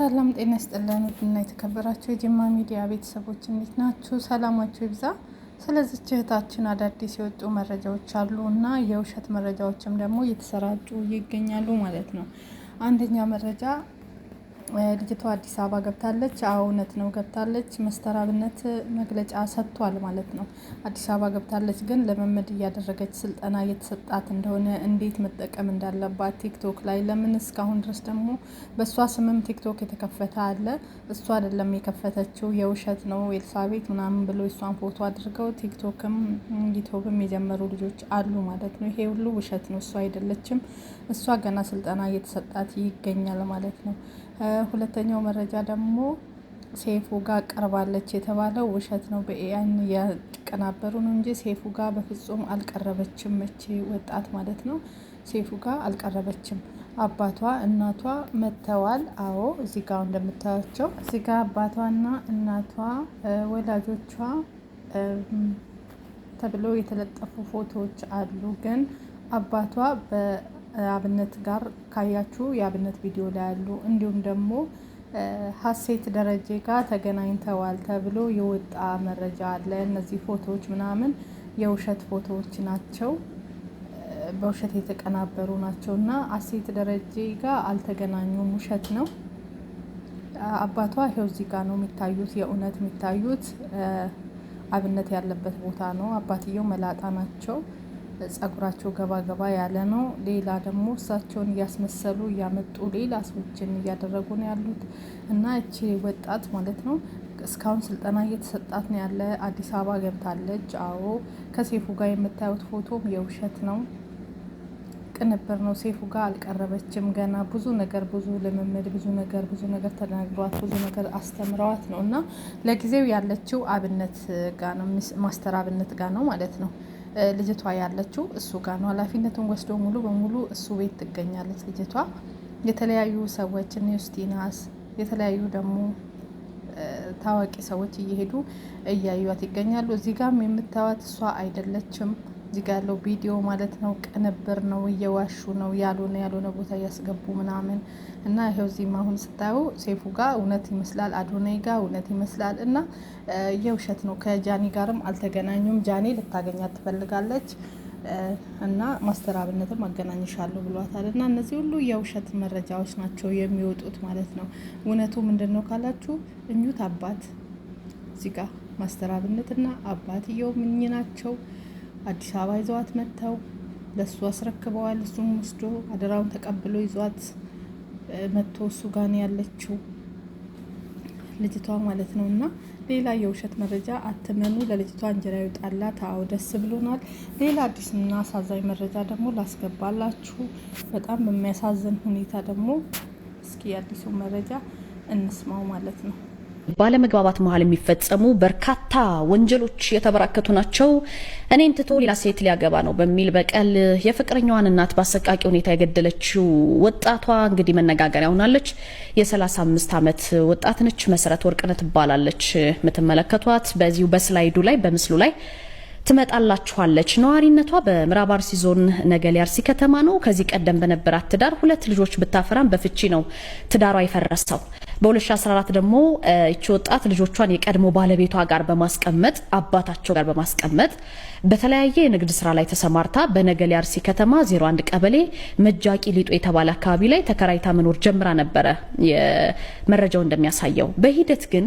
ሰላም ጤና ይስጥልን እና የተከበራችሁ የጅማ ሚዲያ ቤተሰቦች እንዴት ናችሁ? ሰላማችሁ ይብዛ። ስለዚህ እህታችን አዳዲስ የወጡ መረጃዎች አሉ እና የውሸት መረጃዎችም ደግሞ እየተሰራጩ ይገኛሉ ማለት ነው። አንደኛ መረጃ ልጅቷ አዲስ አበባ ገብታለች። እውነት ነው ገብታለች። ሚስተር አብነት መግለጫ ሰጥቷል ማለት ነው። አዲስ አበባ ገብታለች፣ ግን ልምምድ እያደረገች ስልጠና እየተሰጣት እንደሆነ እንዴት መጠቀም እንዳለባት ቲክቶክ ላይ ለምን እስካሁን ድረስ ደግሞ በእሷ ስምም ቲክቶክ የተከፈተ አለ። እሷ አይደለም የከፈተችው የውሸት ነው ኤልሳቤት ምናምን ብሎ እሷን ፎቶ አድርገው ቲክቶክም ዩቲዩብም የጀመሩ ልጆች አሉ ማለት ነው። ይሄ ሁሉ ውሸት ነው። እሷ አይደለችም። እሷ ገና ስልጠና እየተሰጣት ይገኛል ማለት ነው። ሁለተኛው መረጃ ደግሞ ሴፉ ጋር ቀርባለች የተባለው ውሸት ነው። በኤአይ ያቀናበሩ ነው እንጂ ሴፉ ጋር በፍጹም አልቀረበችም። እቺ ወጣት ማለት ነው። ሴፉ ጋር አልቀረበችም። አባቷ እናቷ መተዋል። አዎ እዚህ ጋር እንደምታያቸው እዚህ ጋር አባቷና እናቷ ወላጆቿ ተብሎ የተለጠፉ ፎቶዎች አሉ። ግን አባቷ አብነት ጋር ካያችሁ የአብነት ቪዲዮ ላይ ያሉ እንዲሁም ደግሞ ሀሴት ደረጀ ጋር ተገናኝተዋል ተብሎ የወጣ መረጃ አለ። እነዚህ ፎቶዎች ምናምን የውሸት ፎቶዎች ናቸው፣ በውሸት የተቀናበሩ ናቸው እና ሀሴት ደረጀ ጋር አልተገናኙም፣ ውሸት ነው። አባቷ ይሄው እዚህ ጋር ነው የሚታዩት፣ የእውነት የሚታዩት አብነት ያለበት ቦታ ነው። አባትየው መላጣ ናቸው። ጸጉራቸው ገባ ገባ ያለ ነው። ሌላ ደግሞ እሳቸውን እያስመሰሉ እያመጡ ሌላ ሰዎችን እያደረጉ ነው ያሉት እና እቺ ወጣት ማለት ነው እስካሁን ስልጠና እየተሰጣት ነው ያለ። አዲስ አበባ ገብታለች። አዎ ከሴፉ ጋር የምታዩት ፎቶም የውሸት ነው፣ ቅንብር ነው። ሴፉ ጋር አልቀረበችም። ገና ብዙ ነገር ብዙ ልምምድ ብዙ ነገር ተነግሯት ብዙ ነገር አስተምረዋት ነው እና ለጊዜው ያለችው አብነት ጋር ነው፣ ማስተር አብነት ጋር ነው ማለት ነው። ልጅቷ ያለችው እሱ ጋር ነው። ኃላፊነቱን ወስዶ ሙሉ በሙሉ እሱ ቤት ትገኛለች ልጅቷ። የተለያዩ ሰዎች ኒውስቲናስ የተለያዩ ደግሞ ታዋቂ ሰዎች እየሄዱ እያዩት ይገኛሉ። እዚህ ጋርም የምታዩት እሷ አይደለችም። እዚህ ጋር ያለው ቪዲዮ ማለት ነው ቅንብር ነው፣ እየዋሹ ነው፣ ያልሆነ ቦታ እያስገቡ ምናምን እና ይሄው እዚህም አሁን ስታዩ ሴፉ ጋር እውነት ይመስላል፣ አዶናይ ጋር እውነት ይመስላል እና የውሸት ነው። ከጃኒ ጋርም አልተገናኙም። ጃኒ ልታገኛት ትፈልጋለች እና ማስተር አብነትም አገናኝሻለሁ ብሏታል እና እነዚህ ሁሉ የውሸት መረጃዎች ናቸው የሚወጡት ማለት ነው። እውነቱ ምንድን ነው ካላችሁ እኙት አባት እዚህ ጋር ማስተር አብነትና አባትየው ምኝ ናቸው። አዲስ አበባ ይዘዋት መጥተው ለሱ አስረክበዋል። እሱም ወስዶ አደራውን ተቀብሎ ይዟት መጥቶ እሱ ጋር ነው ያለችው ልጅቷ ማለት ነው። እና ሌላ የውሸት መረጃ አትመኑ። ለልጅቷ እንጀራ ይውጣላት። አዎ ደስ ብሎናል። ሌላ አዲስና አሳዛኝ መረጃ ደግሞ ላስገባላችሁ። በጣም በሚያሳዝን ሁኔታ ደግሞ እስኪ አዲሱ መረጃ እንስማው ማለት ነው። ባለመግባባት መሀል የሚፈጸሙ በርካታ ወንጀሎች የተበራከቱ ናቸው። እኔን ትቶ ሌላ ሴት ሊያገባ ነው በሚል በቀል የፍቅረኛዋን እናት በአሰቃቂ ሁኔታ የገደለችው ወጣቷ እንግዲህ መነጋገሪያ ሆናለች። የ35 ዓመት ወጣት ነች። መሰረት ወርቅነት ትባላለች። የምትመለከቷት በዚሁ በስላይዱ ላይ በምስሉ ላይ ትመጣላችኋለች። ነዋሪነቷ በምዕራብ አርሲ ዞን ነገሌ አርሲ ከተማ ነው። ከዚህ ቀደም በነበራት ትዳር 2 ልጆች ብታፈራም በፍቺ ነው ትዳሯ የፈረሰው። በ2014 ደግሞ እቺ ወጣት ልጆቿን የቀድሞ ባለቤቷ ጋር በማስቀመጥ አባታቸው ጋር በማስቀመጥ በተለያየ የንግድ ስራ ላይ ተሰማርታ በነገሌ አርሲ ከተማ 01 ቀበሌ መጃቂ ሊጦ የተባለ አካባቢ ላይ ተከራይታ መኖር ጀምራ ነበረ። የመረጃው እንደሚያሳየው በሂደት ግን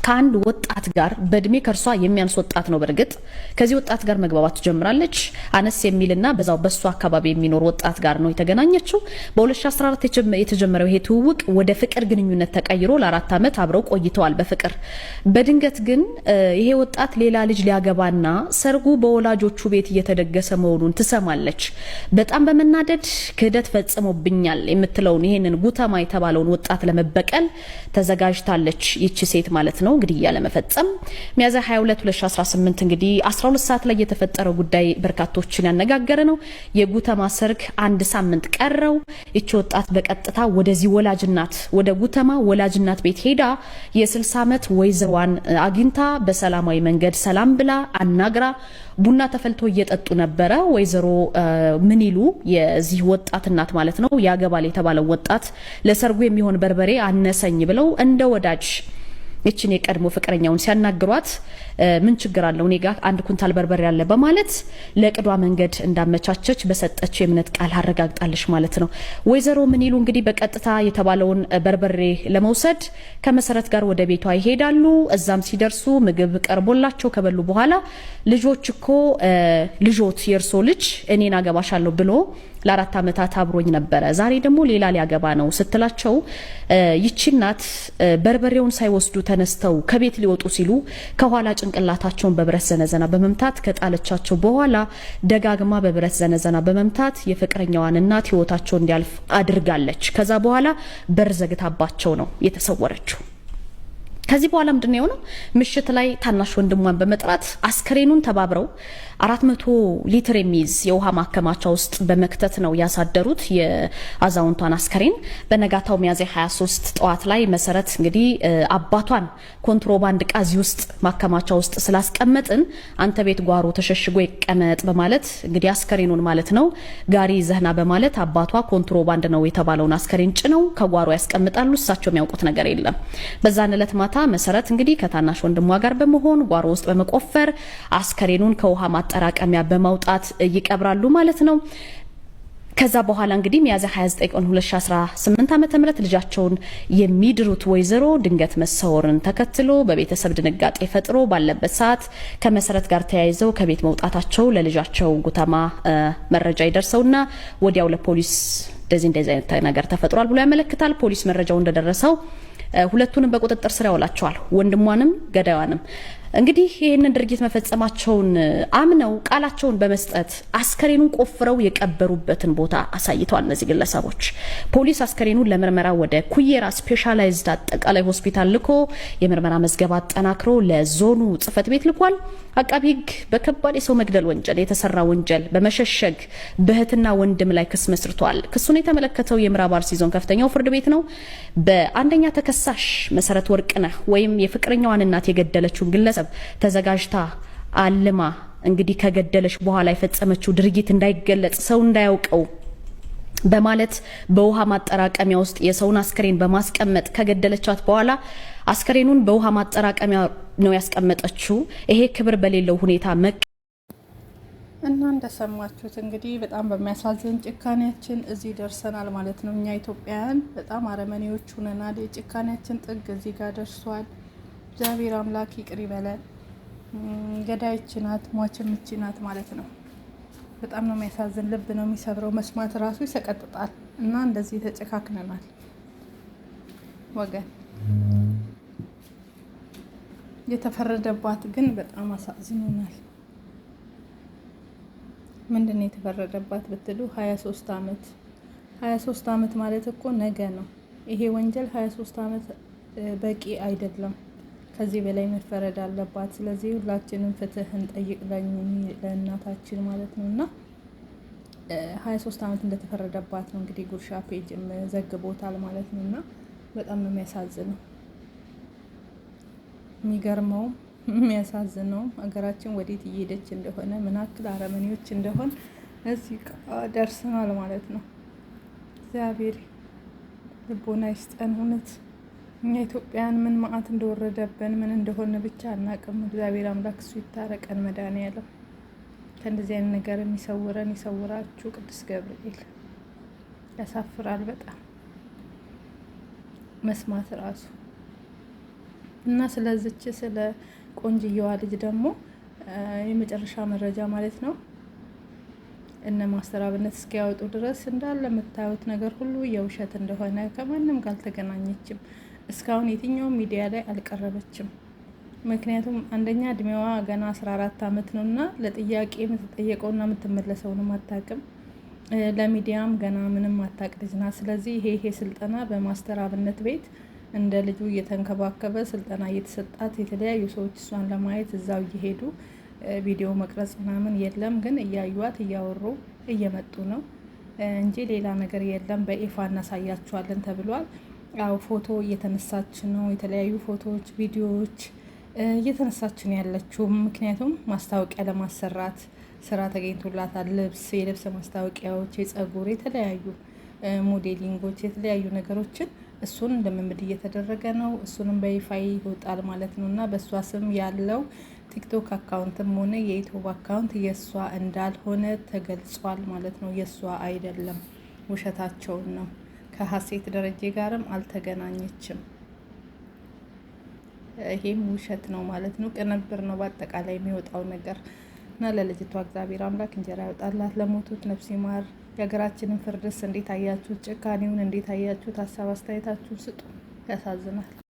ከአንድ ወጣት ጋር በእድሜ ከርሷ የሚያንስ ወጣት ነው። በርግጥ ከዚህ ወጣት ጋር መግባባት ጀምራለች። አነስ የሚልና በዛው በሱ አካባቢ የሚኖር ወጣት ጋር ነው የተገናኘችው። በ2014 የተጀመረው ይሄ ትውውቅ ወደ ፍቅር ግንኙነት ተቀይሮ ለ4 ዓመት አብረው ቆይተዋል በፍቅር። በድንገት ግን ይሄ ወጣት ሌላ ልጅ ሊያገባና ሰርጉ በወላጆቹ ቤት እየተደገሰ መሆኑን ትሰማለች። በጣም በመናደድ ክህደት ፈጽሞብኛል የምትለውን ይሄንን ጉተማ የተባለውን ወጣት ለመበቀል ተዘጋጅታለች። ይቺ ሴት ማለት ነው። ነው ግድያ ለመፈጸም። ሚያዝያ 22 2018 እንግዲህ 12 ሰዓት ላይ የተፈጠረው ጉዳይ በርካቶችን ያነጋገረ ነው። የጉተማ ሰርግ አንድ ሳምንት ቀረው። እቺ ወጣት በቀጥታ ወደዚህ ወላጅናት ወደ ጉተማ ወላጅናት ቤት ሄዳ የ60 ዓመት ወይዘዋን አግኝታ በሰላማዊ መንገድ ሰላም ብላ አናግራ ቡና ተፈልቶ እየጠጡ ነበረ። ወይዘሮ ምን ይሉ የዚህ ወጣት እናት ማለት ነው ያገባል የተባለው ወጣት ለሰርጉ የሚሆን በርበሬ አነሰኝ ብለው እንደ ወዳጅ እቺን የቀድሞ ፍቅረኛውን ሲያናግሯት ምን ችግር አለው እኔ ጋር 1 ኩንታል በርበሬ ያለ በማለት ለቅዷ መንገድ እንዳመቻቸች በሰጠች የእምነት ቃል አረጋግጣለች ማለት ነው። ወይዘሮ ምን ይሉ እንግዲህ በቀጥታ የተባለውን በርበሬ ለመውሰድ ከመሰረት ጋር ወደ ቤቷ ይሄዳሉ። እዛም ሲደርሱ ምግብ ቀርቦላቸው ከበሉ በኋላ ልጆች እኮ ልጆት የርሶ ልጅ እኔን አገባሻለሁ ብሎ ለ4 ዓመታት አብሮኝ ነበረ፣ ዛሬ ደግሞ ሌላ ሊያገባ ነው ስትላቸው ይቺ እናት በርበሬውን ሳይወስዱ ተነስተው ከቤት ሊወጡ ሲሉ ከኋላ ጭንቅላታቸውን በብረት ዘነዘና በመምታት ከጣለቻቸው በኋላ ደጋግማ በብረት ዘነዘና በመምታት የፍቅረኛዋን እናት ህይወታቸው እንዲያልፍ አድርጋለች። ከዛ በኋላ በር ዘግታባቸው ነው የተሰወረችው። ከዚህ በኋላ ምንድነው የሆነው? ምሽት ላይ ታናሽ ወንድሟን በመጥራት አስከሬኑን ተባብረው 400 ሊትር የሚይዝ የውሃ ማከማቻ ውስጥ በመክተት ነው ያሳደሩት የአዛውንቷን አስከሬን። በነጋታው ሚያዝያ 23 ጠዋት ላይ መሰረት እንግዲህ አባቷን ኮንትሮባንድ ቃዚ ውስጥ ማከማቻ ውስጥ ስላስቀመጥን አንተ ቤት ጓሮ ተሸሽጎ ይቀመጥ በማለት እንግዲህ አስከሬኑን ማለት ነው ጋሪ ዘህና በማለት አባቷ ኮንትሮባንድ ነው የተባለውን አስከሬን ጭነው ከጓሮ ያስቀምጣሉ። እሳቸው የሚያውቁት ነገር የለም። በዛን ዕለት ማታ መሰረት እንግዲህ ከታናሽ ወንድሟ ጋር በመሆን ጓሮ ውስጥ በመቆፈር አስከሬኑን ከውሃ ማጠራቀሚያ በማውጣት ይቀብራሉ ማለት ነው። ከዛ በኋላ እንግዲህ ሚያዝያ 29 ቀን 2018 ዓ.ም ልጃቸውን የሚድሩት ወይዘሮ ድንገት መሰወርን ተከትሎ በቤተሰብ ድንጋጤ ፈጥሮ ባለበት ሰዓት ከመሰረት ጋር ተያይዘው ከቤት መውጣታቸው ለልጃቸው ጉተማ መረጃ ይደርሰውና ወዲያው ለፖሊስ እንደዚህ አይነት ነገር ተፈጥሯል ብሎ ያመለክታል። ፖሊስ መረጃው እንደደረሰው ሁለቱንም በቁጥጥር ስር ያውላቸዋል፣ ወንድሟንም ገዳዩንም። እንግዲህ ይህንን ድርጊት መፈጸማቸውን አምነው ቃላቸውን በመስጠት አስከሬኑን ቆፍረው የቀበሩበትን ቦታ አሳይተዋል። እነዚህ ግለሰቦች ፖሊስ አስከሬኑን ለምርመራ ወደ ኩየራ ስፔሻላይዝድ አጠቃላይ ሆስፒታል ልኮ የምርመራ መዝገብ አጠናክሮ ለዞኑ ጽህፈት ቤት ልኳል። አቃቢ ሕግ በከባድ የሰው መግደል ወንጀል የተሰራ ወንጀል በመሸሸግ በእህትና ወንድም ላይ ክስ መስርቷል። ክሱን የተመለከተው የምዕራብ አርሲ ዞን ከፍተኛው ፍርድ ቤት ነው። በአንደኛ ተከሳሽ መሰረት ወርቅነህ ወይም የፍቅረኛዋን እናት የገደለችውን ግለሰብ ተዘጋጅታ አልማ እንግዲህ ከገደለች በኋላ የፈጸመችው ድርጊት እንዳይገለጽ ሰው እንዳያውቀው በማለት በውሃ ማጠራቀሚያ ውስጥ የሰውን አስከሬን በማስቀመጥ ከገደለቻት በኋላ አስከሬኑን በውሃ ማጠራቀሚያ ነው ያስቀመጠችው። ይሄ ክብር በሌለው ሁኔታ እና እንደሰማችሁት እንግዲህ በጣም በሚያሳዝን ጭካኔያችን እዚህ ደርሰናል ማለት ነው። እኛ ኢትዮጵያውያን በጣም አረመኔዎች ሆነናል። የጭካኔያችን ጥግ እዚህ ጋር ደርሷል። እግዚአብሔር አምላክ ይቅር ይበለን። ገዳይች ናት፣ ሟችም እቺ ናት ማለት ነው። በጣም ነው የሚያሳዝን፣ ልብ ነው የሚሰብረው፣ መስማት ራሱ ይሰቀጥጣል። እና እንደዚህ ተጨካክነናል ወገን። የተፈረደባት ግን በጣም አሳዝኖናል። ምንድን ነው የተፈረደባት ብትሉ 23 ዓመት 23 ዓመት ማለት እኮ ነገ ነው። ይሄ ወንጀል 23 ዓመት በቂ አይደለም። ከዚህ በላይ መፈረድ አለባት። ስለዚህ ሁላችንም ፍትህ እንጠይቅ ለእናታችን ማለት ነው። እና 23 ዓመት እንደተፈረደባት ነው እንግዲህ ጉርሻ ፔጅም ዘግቦታል ማለት ነው። እና በጣም ነው የሚያሳዝነው። የሚገርመው የሚያሳዝነው ሀገራችን ወዴት እየሄደች እንደሆነ ምን ያክል አረመኔዎች እንደሆን እዚህ ደርሰናል ማለት ነው። እግዚአብሔር ልቦና ይስጠን። እውነት እኛ ኢትዮጵያን ምን መዓት እንደወረደብን ምን እንደሆነ ብቻ አናቅም። እግዚአብሔር አምላክ እሱ ይታረቀን። መድኃኒዓለም ከእንደዚህ አይነት ነገር የሚሰውረን ይሰውራችሁ። ቅዱስ ገብርኤል ያሳፍራል በጣም መስማት ራሱ። እና ስለዚች ስለ ቆንጅየዋ ልጅ ደግሞ የመጨረሻ መረጃ ማለት ነው እነ ማስተር አብነት እስኪያወጡ ድረስ እንዳለ የምታዩት ነገር ሁሉ የውሸት እንደሆነ፣ ከማንም ጋር አልተገናኘችም። እስካሁን የትኛው ሚዲያ ላይ አልቀረበችም። ምክንያቱም አንደኛ እድሜዋ ገና 14 ዓመት ነው እና ለጥያቄ የምትጠየቀውና የምትመለሰውንም አታውቅም። ለሚዲያም ገና ምንም አታውቅ ልጅ ናት። ስለዚህ ይሄ ስልጠና በማስተር አብነት ቤት እንደ ልጁ እየተንከባከበ ስልጠና እየተሰጣት የተለያዩ ሰዎች እሷን ለማየት እዛው እየሄዱ ቪዲዮ መቅረጽ ምናምን የለም። ግን እያዩዋት እያወሩ እየመጡ ነው እንጂ ሌላ ነገር የለም። በይፋ እናሳያችኋለን ተብሏል። ያው ፎቶ እየተነሳች ነው፣ የተለያዩ ፎቶዎች፣ ቪዲዮዎች እየተነሳች ነው ያለችው። ምክንያቱም ማስታወቂያ ለማሰራት ስራ ተገኝቶላታል። የልብስ ማስታወቂያዎች፣ የጸጉር፣ የተለያዩ ሞዴሊንጎች፣ የተለያዩ ነገሮችን እሱን ልምምድ እየተደረገ ነው። እሱንም በይፋ ይወጣል ማለት ነው እና በእሷ ስም ያለው ቲክቶክ አካውንትም ሆነ የዩቱብ አካውንት የእሷ እንዳልሆነ ተገልጿል ማለት ነው። የእሷ አይደለም፣ ውሸታቸውን ነው። ከሀሴት ደረጀ ጋርም አልተገናኘችም። ይሄም ውሸት ነው ማለት ነው። ቅንብር ነው በአጠቃላይ የሚወጣው ነገር እና ለልጅቷ እግዚአብሔር አምላክ እንጀራ ያወጣላት፣ ለሞቱት ነፍስ ይማር። የሀገራችንን ፍርድስ እንዴት አያችሁት? ጭካኔውን እንዴት አያችሁት? ሀሳብ አስተያየታችሁን ስጡ። ያሳዝናል።